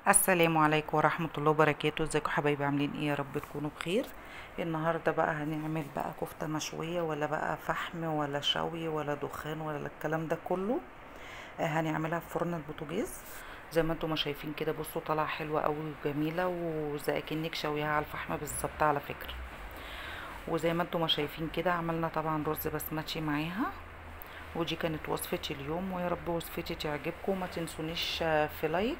السلام عليكم ورحمة الله وبركاته. ازيكم حبايبي؟ عاملين ايه؟ يا رب تكونوا بخير. النهاردة بقى هنعمل بقى كفتة مشوية، ولا بقى فحم ولا شوي ولا دخان ولا الكلام ده كله. هنعملها في فرن البوتاجاز زي ما انتم ما شايفين كده. بصوا طالعة حلوة قوي وجميلة، وزي اكنك شويها على الفحم بالظبط على فكرة. وزي ما انتم ما شايفين كده عملنا طبعا رز بسمتي معاها. ودي كانت وصفة اليوم، ويا رب وصفتي تعجبكم. ما تنسونيش في لايك،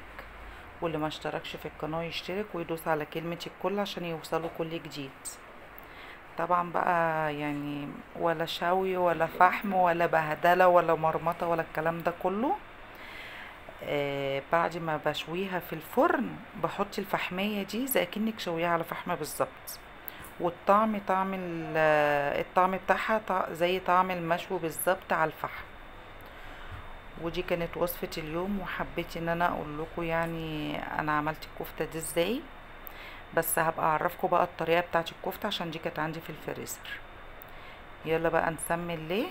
واللي ما اشتركش في القناة يشترك ويدوس على كلمة الكل عشان يوصلوا كل جديد. طبعا بقى يعني ولا شوي ولا فحم ولا بهدلة ولا مرمطة ولا الكلام ده كله. بعد ما بشويها في الفرن بحط الفحمية دي زي كأنك شويها على فحم بالظبط. والطعم طعم الطعم بتاعها زي طعم المشوي بالظبط على الفحم. ودي كانت وصفة اليوم، وحبيت ان انا اقول لكم يعني انا عملت الكفتة دي ازاي. بس هبقى اعرفكم بقى الطريقة بتاعت الكفتة عشان دي كانت عندي في الفريزر. يلا بقى نسمي الله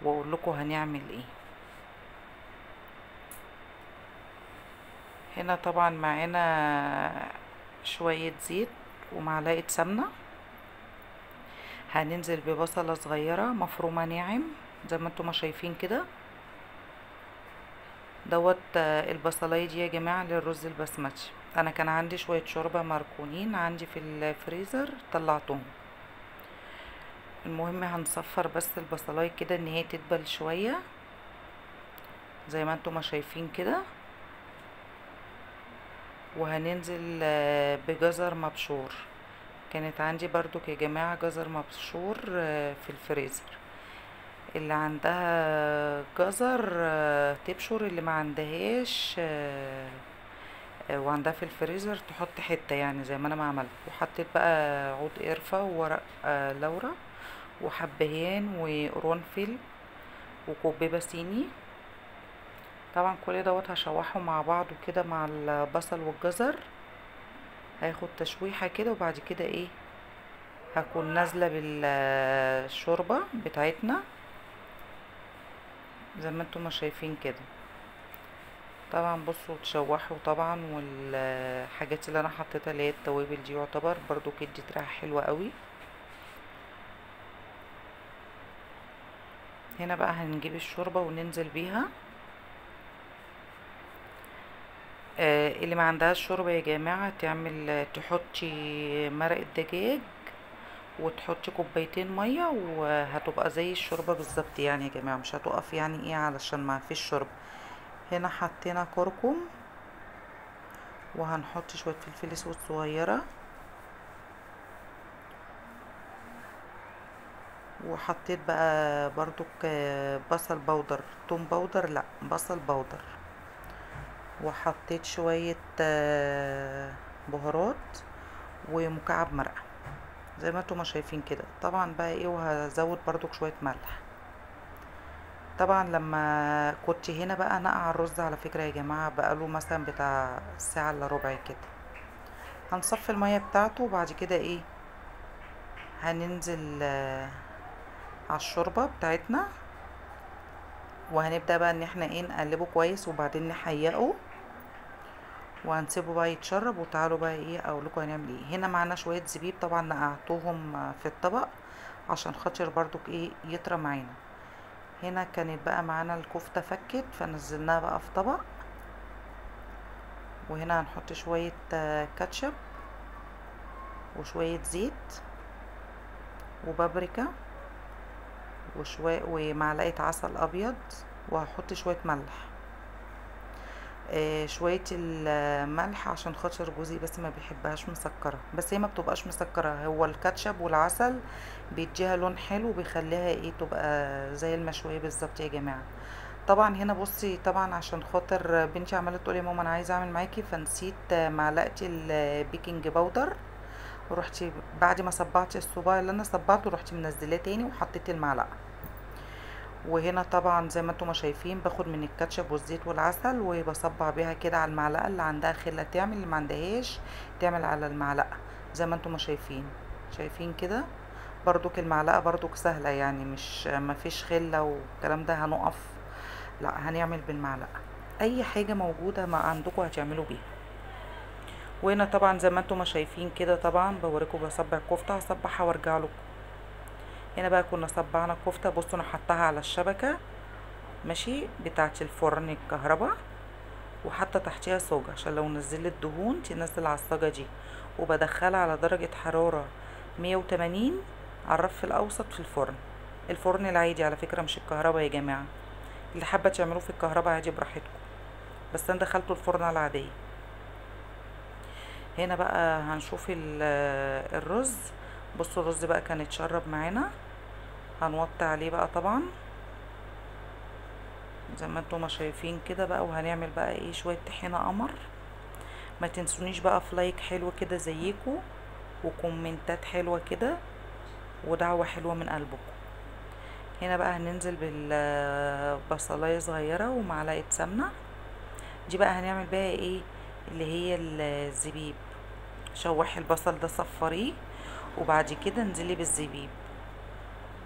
واقول لكم هنعمل ايه. هنا طبعا معانا شوية زيت ومعلقة سمنة. هننزل ببصلة صغيرة مفرومة ناعم زي ما انتم ما شايفين كده. البصلاية دي يا جماعة للرز البسمتي. انا كان عندي شوية شوربة مركونين عندي في الفريزر طلعتهم. المهم هنصفر بس البصلاية كده ان هي تدبل شوية زي ما انتم ما شايفين كده. وهننزل بجزر مبشور. كانت عندي برضو يا جماعة جزر مبشور في الفريزر. اللي عندها جزر تبشر، اللي ما عندهاش وعندها في الفريزر تحط حتة يعني زي ما انا ما عملت. وحطيت بقى عود قرفة وورق لورا وحبهان وقرنفل وكوبيبة صيني. طبعا كل دوت هشوحه مع بعضه كده مع البصل والجزر. هياخد تشويحة كده، وبعد كده ايه هكون نازلة بالشوربة بتاعتنا زي ما انتم ما شايفين كده. طبعا بصوا تشوحوا طبعا، والحاجات اللي انا حطيتها اللي هي التوابل دي يعتبر برضو كدت ريحة حلوة قوي. هنا بقى هنجيب الشوربة وننزل بيها. اللي ما عندهاش شوربة يا جماعة تحطي مرق الدجاج وتحطي كوبايتين مية وهتبقى زي الشوربة بالظبط يعني يا جماعة. مش هتقف يعني ايه علشان ما فيش شوربة. هنا حطينا كركم، وهنحط شوية فلفل اسود صغيرة، وحطيت بقى برضو بصل بودر، توم بودر لا بصل بودر. وحطيت شوية بهارات ومكعب مرقة زي ما انتم ما شايفين كده. طبعا بقى ايه وهزود برضو شوية ملح. طبعا لما كنت هنا بقى نقع الرز على فكرة يا جماعة بقاله مثلا بتاع ساعة الا ربع كده. هنصفي المية بتاعته، وبعد كده ايه هننزل على الشوربة بتاعتنا. وهنبدأ بقى ان احنا ايه نقلبه كويس وبعدين نحيقه وهنسيبه بقى يتشرب. وتعالوا بقى ايه اقول لكم هنعمل ايه. هنا معانا شوية زبيب طبعا نقعتهم في الطبق عشان خاطر برضو ايه يطرى معانا. هنا كانت بقى معانا الكفتة فكت فنزلناها بقى في طبق. وهنا هنحط شوية كاتشب وشوية زيت وبابريكا وشوية ومعلقة عسل ابيض. وهحط شوية ملح. شوية الملح عشان خاطر جوزي بس ما بيحبهاش مسكرة، بس هي ما بتبقاش مسكرة، هو الكاتشب والعسل بيديها لون حلو وبيخليها ايه تبقى زي المشوية بالظبط يا جماعة. طبعا هنا بصي طبعا عشان خاطر بنتي عماله تقول يا ماما انا عايزه اعمل معاكي، فنسيت معلقه البيكنج باودر. ورحت بعد ما صبعت الصباع اللي انا صبعته رحت منزلاه تاني وحطيت المعلقه. وهنا طبعا زي ما انتم ما شايفين باخد من الكاتشب والزيت والعسل وبصبع بيها كده على المعلقه. اللي عندها خله تعمل، اللي ما عندهاش تعمل على المعلقه زي ما انتم ما شايفين كده. برضو المعلقه برضو سهله يعني، مش ما فيش خله والكلام ده هنقف، لا هنعمل بالمعلقه. اي حاجة موجودة مع عندكم هتعملوا بيها. وهنا طبعا زي ما انتم ما شايفين كده، طبعا بوريكم بصبع الكفتة، هصبعها وارجع لكم. هنا بقى كنا صبعنا الكفتة، بصوا انا حطها على الشبكة ماشي بتاعة الفرن الكهرباء، وحاطه تحتيها صاج عشان لو نزلت دهون تنزل على الصاجة دي، وبدخلها على درجة حرارة 180 على الرف الاوسط في الفرن. الفرن العادي على فكرة، مش الكهرباء يا جماعة، اللي حابة تعملوه في الكهرباء عادي براحتكم، بس انا دخلته الفرن العادية. هنا بقى هنشوف الرز. بصوا الرز بقى كان اتشرب معانا، هنوطي عليه بقى طبعا زي ما انتم ما شايفين كده بقى. وهنعمل بقى ايه شوية طحينة قمر. ما تنسونيش بقى في لايك حلو كده زيكم، وكومنتات حلوة كده، ودعوة حلوة من قلبكم. هنا بقى هننزل بالبصلاية صغيرة ومعلقة سمنة. دي بقى هنعمل بيها ايه، اللي هي الزبيب. شوحي البصل ده صفريه، وبعد كده انزلي بالزبيب،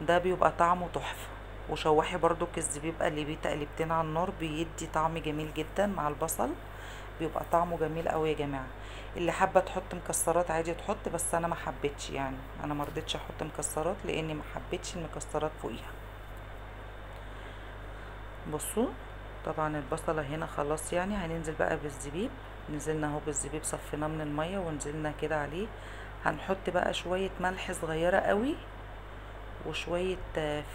ده بيبقى طعمه تحفة. وشوحي برضو الزبيب، قلبيه تقلبتين على النار، بيدي طعم جميل جدا مع البصل، بيبقى طعمه جميل قوي يا جماعه. اللي حابه تحط مكسرات عادي تحط، بس انا ما حبيتش، يعني انا ما رضيتش احط مكسرات لاني ما حبيتش المكسرات فوقيها. بصوا طبعا البصله هنا خلاص، يعني هننزل بقى بالزبيب. نزلنا اهو بالزبيب، صفيناه من الميه ونزلنا كده عليه. هنحط بقى شويه ملح صغيره قوي، وشويه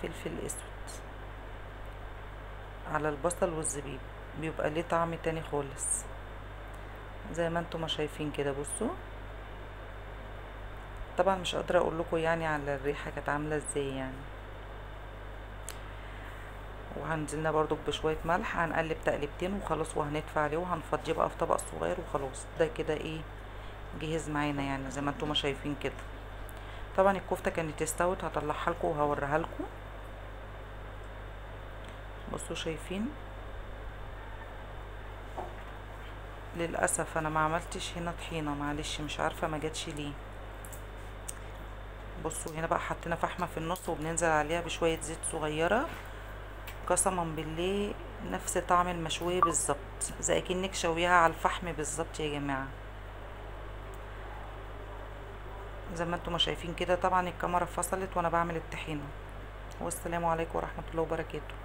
فلفل اسود على البصل والزبيب، بيبقى ليه طعم تاني خالص زي ما انتم ما شايفين كده. بصوا طبعا مش قادره اقول لكم يعني على الريحه كانت عامله ازاي يعني. وهنزلنا برضو بشويه ملح، هنقلب تقلبتين وخلاص، وهندفع عليه وهنفضيه بقى في طبق صغير وخلاص. ده كده ايه جهز معانا يعني زي ما انتم ما شايفين كده. طبعا الكفته كانت استوت، هطلعها لكم وهوريها لكم. بصوا شايفين، للاسف انا ما عملتش هنا طحينه، معلش مش عارفه ما جاتش ليه. بصوا هنا بقى حطينا فحمه في النص، وبننزل عليها بشويه زيت صغيره. قسما بالله نفس طعم المشوية بالظبط، زي كأنك شويها على الفحم بالظبط يا جماعة، زي ما انتم ما شايفين كده. طبعا الكاميرا فصلت وانا بعمل الطحينة. والسلام عليكم ورحمة الله وبركاته.